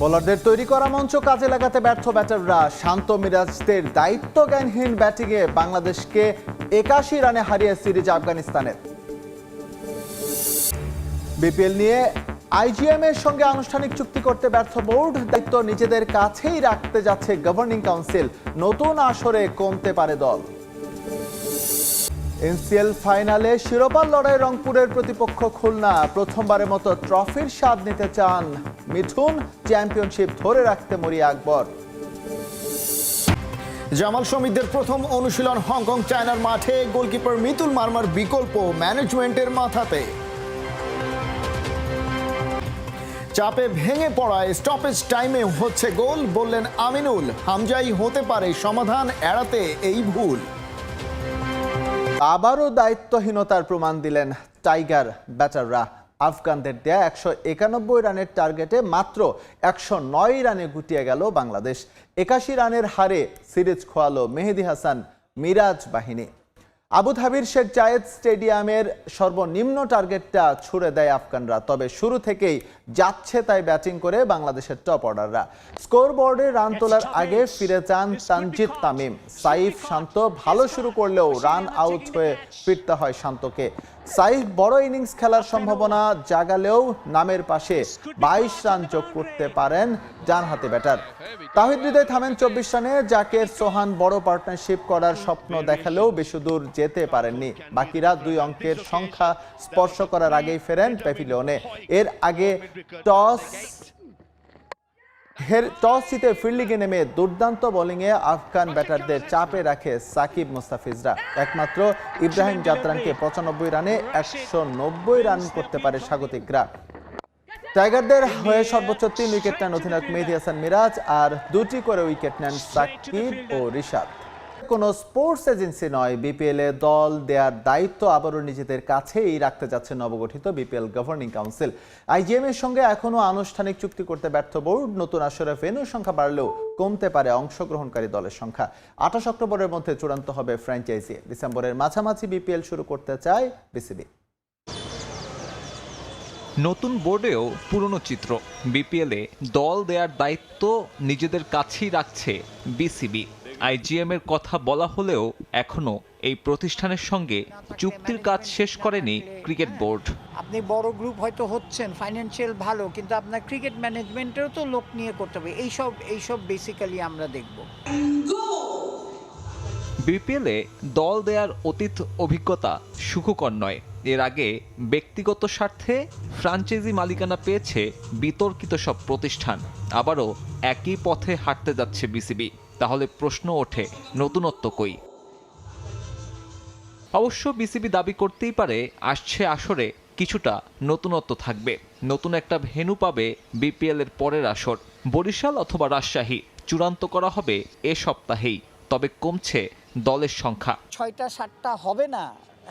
বোলারদের তৈরি করা মঞ্চ কাজে লাগাতে ব্যর্থ ব্যাটাররা। শান্ত মিরাজদের দায়িত্বজ্ঞানহীন ব্যাটিংয়ে বাংলাদেশকে ৮১ রানে হারিয়ে সিরিজ আফগানিস্তানের। বিপিএল নিয়ে আইজিএম এর সঙ্গে আনুষ্ঠানিক চুক্তি করতে ব্যর্থ বোর্ড, দায়িত্ব নিজেদের কাছেই রাখতে যাচ্ছে গভর্নিং কাউন্সিল। নতুন আসরে কমতে পারে দল। এনসিএল ফাইনালে শিরোপার লড়াই রংপুরের প্রতিপক্ষ খুলনা। প্রথমবারের মতো ট্রফির স্বাদ নিতে চান মিঠুন, চ্যাম্পিয়নশিপ ধরে রাখতে মরিয়া আকবর। জামাল শমীদের প্রথম অনুশীলন হংকং চায়নার মাঠে। গোলকিপার মিতুল মার্মার বিকল্প ম্যানেজমেন্টের মাথাতে। চাপে ভেঙে পড়ায় স্টপেজ টাইমে হচ্ছে গোল, বললেন আমিনুল। হামজাই হতে পারে সমাধান এড়াতে এই ভুল। আবারও দায়িত্বহীনতার প্রমাণ দিলেন টাইগার ব্যাটাররা। আফগানদের দেয়া ১৯১ রানের টার্গেটে মাত্র ১০৯ রানে গুটিয়ে গেল বাংলাদেশ। ৮১ রানের হারে সিরিজ খোয়ালো মেহেদী হাসান মিরাজ বাহিনী। আবুধাবির শেখ জায়েদ স্টেডিয়ামের সর্বনিম্ন টার্গেটটা ছুড়ে দেয় আফগানরা। তবে শুরু থেকেই যাচ্ছে তাই ব্যাটিং করে বাংলাদেশের টপ অর্ডাররা। স্কোরবোর্ডে রান তোলার আগে ফিরে যান তানজিদ তামিম। সাইফ শান্ত ভালো শুরু করলেও রান আউট হয়ে ফিরতে হয় শান্তকে। সাইফ বড় ইনিংস খেলার সম্ভাবনা জাগালেও নামের পাশে ২২ রান যোগ করতে পারেন ডানহাতি ব্যাটার। তাহিদ হৃদয় থামেন ২৪ রানে। জাকের সোহান বড় পার্টনারশিপ করার স্বপ্ন দেখালেও বেশি দূর যেতে পারেননি। বাকিরা ২ অঙ্কের সংখ্যা স্পর্শ করার আগেই ফেরেন প্যাভিলিয়নে। এর আগে টস জিতে ফিল্ডিংয়ে নেমে দুর্দান্ত বোলিংয়ে আফগান ব্যাটারদের চাপে রাখে সাকিব মুস্তাফিজরা। একমাত্র ইব্রাহিম জাদরানকে ৯৫ রানে ১৯০ রান করতে পারে স্বাগতিকরা। টাইগারদের হয়ে সর্বোচ্চ ৩ উইকেট নেন অধিনায়ক মেহেদী হাসান মিরাজ, আর ২টি করে উইকেট নেন সাকিব ও রিশাদ। কোনো স্পোর্টস এজেন্সি নয়, বিপিএল এ দল দেওয়ার দায়িত্ব আবারও নিজেদের কাছেই রাখতে যাচ্ছে নবগঠিত বিপিএল গভর্নিং কাউন্সিল। আইজিএম এর সঙ্গে এখনো আনুষ্ঠানিক চুক্তি করতে ব্যর্থ বোর্ড। নতুন আসরে ভেন্যুর সংখ্যা বাড়লেও কমতে পারে অংশগ্রহণকারী দলের সংখ্যা। ২৮ অক্টোবরের মধ্যে চূড়ান্ত হবে ফ্র্যাঞ্চাইজি। ডিসেম্বরের মাঝামাঝি বিপিএল শুরু করতে চায় বিসিবি। নতুন বোর্ডেও পুরনো চিত্র। বিপিএলে দল দেওয়ার দায়িত্ব নিজেদের কাছেই রাখছে বিসিবি। আইজিএম এর কথা বলা হলেও এখনো এই প্রতিষ্ঠানের সঙ্গে চুক্তির কাজ শেষ করেনি ক্রিকেট বোর্ড। আপনি বড় গ্রুপ হয়তো হচ্ছেন, ফাইন্যান্সিয়াল ভালো, কিন্তু আপনার ক্রিকেট ম্যানেজমেন্টেরও তো লোক নিয়ে করতে হবে। এইসব বেসিক্যালি আমরা দেখব। বিপিএলে দল দেওয়ার অতীত অভিজ্ঞতা সুখকর নয়। এর আগে ব্যক্তিগত স্বার্থে ফ্র্যাঞ্চাইজি মালিকানা পেয়েছে বিতর্কিত সব প্রতিষ্ঠান। আবারও একই পথে হাঁটতে যাচ্ছে বিসিবি। তাহলে প্রশ্ন ওঠে, নতুনত্ব কই? অবশ্য বিসিবি দাবি করতেই পারে আসছে আসরে কিছুটা নতুনত্ব থাকবে। নতুন একটা ভেন্যু পাবে বিপিএল এর পরের আসর। বরিশাল অথবা রাজশাহী চূড়ান্ত করা হবে এ সপ্তাহেই। তবে কমছে দলের সংখ্যা। ৬টা ৭টা হবে না,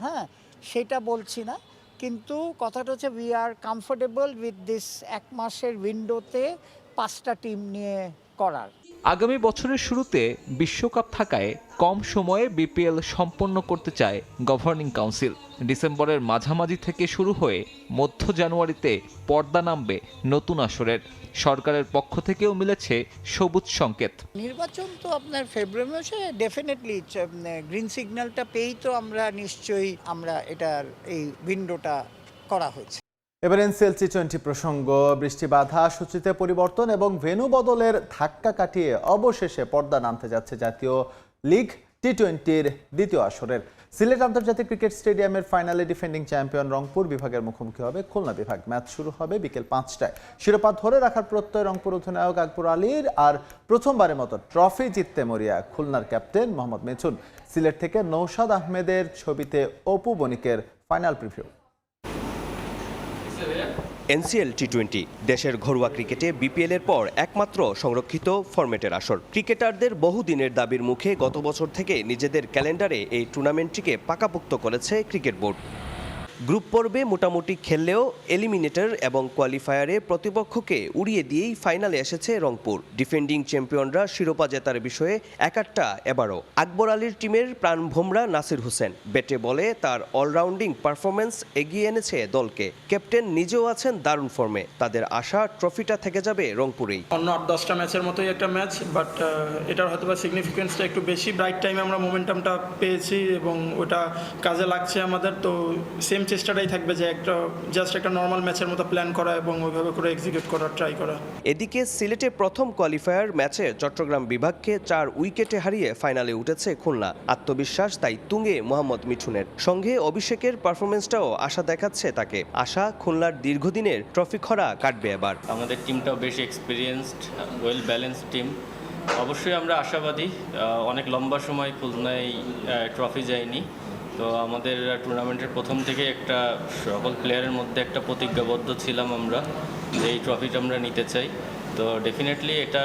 হ্যাঁ, সেটা বলছি না, কিন্তু কথাটা হচ্ছে we are comfortable with this ১ মাসের উইন্ডোতে ৫টা টিম নিয়ে করার। আগামী বছরের শুরুতে বিশ্বকাপ থাকায় কম সময়ে বিপিএল সম্পন্ন করতে চায় গভর্নিং কাউন্সিল। ডিসেম্বরের মাঝামাঝি থেকে শুরু হয়ে মধ্য জানুয়ারিতে পর্দা নামবে নতুন আসরের। সরকারের পক্ষ থেকেও মিলেছে সবুজ সংকেত। নির্বাচন তো আপনার ফেব্রুয়ারি মাসে ডেফিনেটলি গ্রিন সিগন্যালটা পেয়েই তো আমরা নিশ্চয়ই এটার এই উইন্ডোটা করা হয়েছে। এবার এনসিএল টি20 প্রসঙ্গ। বৃষ্টি বাধা, সূচিতে পরিবর্তন এবং ভেন্যু বদলের ধাক্কা কাটিয়ে অবশেষে পর্দা নামতে যাচ্ছে জাতীয় লিগ টি20-র দ্বিতীয় আসরের। সিলেট আন্তর্জাতিক ক্রিকেট স্টেডিয়ামের ফাইনালে ডিফেন্ডিং চ্যাম্পিয়ন রংপুর বিভাগের মুখোমুখি হবে খুলনা বিভাগ। ম্যাচ শুরু হবে বিকেল ৫টায়। শিরোপা ধরে রাখার প্রত্যয় রংপুর অধিনায়ক আকবর আলীর, আর প্রথমবারের মতো ট্রফি জিততে মরিয়া খুলনার ক্যাপ্টেন মোহাম্মদ মিঠুন। সিলেট থেকে নৌশাদ আহমেদের ছবিতে অপু বণিকের ফাইনাল প্রিভিউ। এনসিএল টি20 দেশের ঘরোয়া ক্রিকেটে বিপিএল এর পর একমাত্র সংরক্ষিত ফরম্যাটের আসর। ক্রিকেটারদের বহুদিনের দাবির মুখে গত বছর থেকে নিজেদের ক্যালেন্ডারে এই টুর্নামেন্টটিকে পাকাপোক্ত করেছে ক্রিকেট বোর্ড। গ্রুপ পর্বে মোটামুটি খেললেও এলিমিনেটর এবং কোয়ালিফায়ারে প্রতিপক্ষকে উড়িয়ে দিয়েই ফাইনালে এসেছে রংপুর। ডিফেন্ডিং চ্যাম্পিয়নরা শিরোপা জেতার বিষয়ে একাট্টা এবারও। আকবর আলীর টিমের প্রাণভোমরা নাসির হোসেন ব্যাটে বলে তার অলরাউন্ডিং পারফরম্যান্স এগিয়ে এনেছে দলকে। ক্যাপ্টেন নিজেও আছেন দারুণ ফর্মে। তাদের আশা ট্রফিটা থেকে যাবে রংপুরেই। অন্য 8-10টা ম্যাচের মতোই একটা ম্যাচ, বাট এটার হয়তো বা সিগনিফিকেন্সটা একটু বেশি। ব্রাইট টাইমে আমরা মোমেন্টামটা পেয়েছি এবং ওটা কাজে লাগছে আমাদের। তো সেম চেষ্টাটাই থাকবে যে জাস্ট একটা নর্মাল ম্যাচের মতো প্ল্যান করা এবং ওইভাবে করে এক্সিকিউট করার ট্রাই করা। এদিকে সিলেটে প্রথম কোয়ালিফায়ার ম্যাচে চট্টগ্রাম বিভাগকে 4 উইকেটে হারিয়ে ফাইনালে উঠেছে খুলনা। আত্মবিশ্বাস তাই তুঙ্গে মোহাম্মদ মিঠুনের। সঙ্গে অভিষেকের পারফরমেন্সটাও আশা দেখাচ্ছে তাকে। আশা খুলনার দীর্ঘদিনের ট্রফি খরা কাটবে এবার। আমাদের টিমটাও বেশ এক্সপিরিয়েন্সড, ওয়েল ব্যালেন্সড টিম। অবশ্যই আমরা আশাবাদী। অনেক লম্বা সময় খুলনায় ট্রফি যায়নি, তো আমাদের টুর্নামেন্টের প্রথম থেকে একটা সকল প্লেয়ারের মধ্যে একটা প্রতিজ্ঞাবদ্ধ ছিলাম আমরা যে এই ট্রফিটা আমরা নিতে চাই। তো ডেফিনেটলি এটা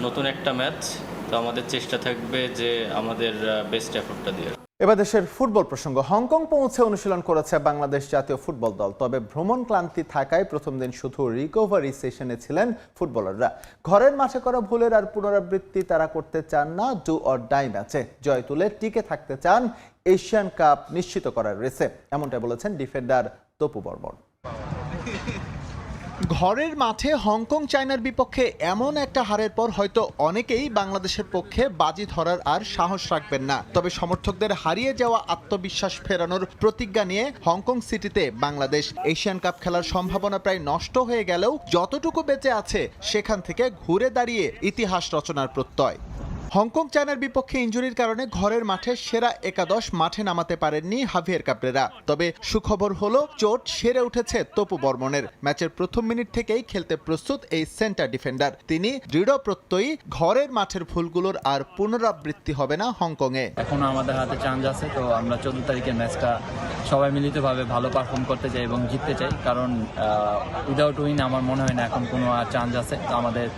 নতুন একটা ম্যাচ, তো আমাদের চেষ্টা থাকবে যে আমাদের বেস্ট এফোর্টটা দিয়ে। এবার দেশের ফুটবল প্রসঙ্গ। হংকং পৌঁছে অনুশীলন করেছে বাংলাদেশ জাতীয় ফুটবল দল। তবে ভ্রমণ ক্লান্তি থাকায় প্রথম দিন শুধু রিকভারি সেশনে ছিলেন ফুটবলাররা। ঘরের মাঠে করা ভুলের আর পুনরাবৃত্তি তারা করতে চান না ডু অর ডাই ম্যাচে। জয় তুলে টিকে থাকতে চান এশিয়ান কাপ নিশ্চিত করার রেসে, এমনটা বলেছেন ডিফেন্ডার তপু বর্মন। ঘরের মাঠে হংকং চায়নার বিপক্ষে এমন একটা হারের পর হয়তো অনেকেই বাংলাদেশের পক্ষে বাজি ধরার আর সাহস রাখবেন না। তবে সমর্থকদের হারিয়ে যাওয়া আত্মবিশ্বাস ফেরানোর প্রতিজ্ঞা নিয়ে হংকং সিটিতে বাংলাদেশ। এশিয়ান কাপ খেলার সম্ভাবনা প্রায় নষ্ট হয়ে গেলেও যতটুকু বেঁচে আছে সেখান থেকে ঘুরে দাঁড়িয়ে ইতিহাস রচনার প্রত্যয়। হংকং চায়নার বিপক্ষে ইনজুরির কারণে ঘরের মাঠে সেরা একাদশ মাঠে নামাতে পারেননি হাভিয়ের কাবরেরা। তবে সুখবর হলো চোট সেরে উঠেছে তপু বর্মনের। ম্যাচের প্রথম মিনিট থেকেই খেলতে প্রস্তুত এই সেন্টার ডিফেন্ডার। তিনি দৃঢ় প্রত্যয়ী ঘরের মাঠের ভুলগুলোর আর পুনরাবৃত্তি হবে না হংকংয়ে। এখনো আমাদের হাতে চান্স আছে, তো আমরা 14 তারিখের ম্যাচটা সবাই মিলিতভাবে ভালো পারফর্ম করতে চাই এবং জিততে চাই। কারণ উইদাউট উইন আমার মনে হয় না এখন কোনো চান্স আছে। তো আমাদের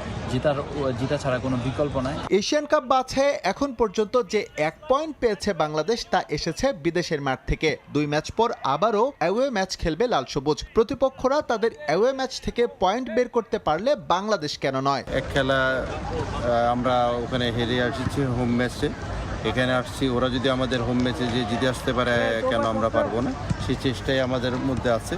জিতা ছাড়া কোনো বিকল্প নাই। এশিয়ান কাপ বাছাই এখন পর্যন্ত যে 1 পয়েন্ট পেয়েছে বাংলাদেশ তা এসেছে বিদেশের মাঠ থেকে। 2 ম্যাচ পর আবারও অ্যাওয়ে ম্যাচ খেলবে লাল সবুজ। প্রতিপক্ষরা তাদের অ্যাওয়ে ম্যাচ থেকে পয়েন্ট বের করতে পারলে বাংলাদেশ কেন নয়। এক খেলা আমরা ওখানে হেরে আসছি হোম ম্যাচে, এখানে আসছি। ওরা যদি আমাদের হোম ম্যাচে যে জিতে আসতে পারে কেন আমরা পারবো না, সেই চেষ্টাই আমাদের মধ্যে আছে।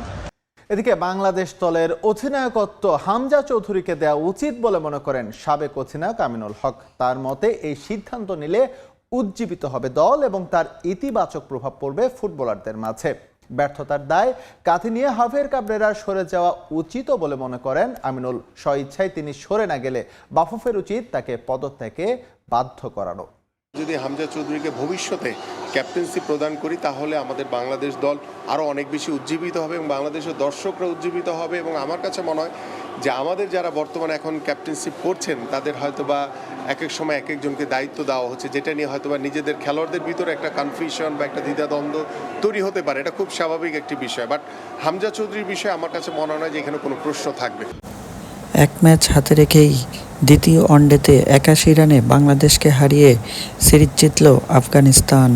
এদিকে বাংলাদেশ দলের অধিনায়কত্ব হামজা চৌধুরীকে দেওয়া উচিত বলে মনে করেন সাবেক অধিনায়ক আমিনুল হক। তার মতে এই সিদ্ধান্ত নিলে উজ্জীবিত হবে দল এবং তার ইতিবাচক প্রভাব পড়বে ফুটবলারদের মাঝে। ব্যর্থতার দায় কাঁধে নিয়ে হাভিয়ের কাবরেরার সরে যাওয়া উচিত বলে মনে করেন আমিনুল। স্বইচ্ছায় তিনি সরে না গেলে বাফুফের উচিত তাকে পদত্যাগে বাধ্য করানো। যদি হামজা চৌধুরীকে ভবিষ্যতে ক্যাপ্টেন্সি প্রদান করি তাহলে আমাদের বাংলাদেশ দল আরও অনেক বেশি উজ্জীবিত হবে এবং বাংলাদেশের দর্শকরা উজ্জীবিত হবে। এবং আমার কাছে মনে হয় যে আমাদের যারা বর্তমানে এখন ক্যাপ্টেন্সি করছেন তাদের হয়তোবা এক এক সময় এক একজনকে দায়িত্ব দেওয়া হচ্ছে, যেটা নিয়ে হয়তোবা নিজেদের খেলোয়াড়দের ভিতরে একটা কনফিউশন বা একটা দ্বিধাদ্বন্দ্ব তৈরি হতে পারে। এটা খুব স্বাভাবিক একটি বিষয়। বাট হামজা চৌধুরীর বিষয়ে আমার কাছে মনে হয় না যে এখানে কোনো প্রশ্ন থাকবে। এক ম্যাচ হাতে রেখেই দ্বিতীয় ওয়ানডেতে 81 রানে বাংলাদেশকে হারিয়ে সিরিজ জিতল আফগানিস্তান।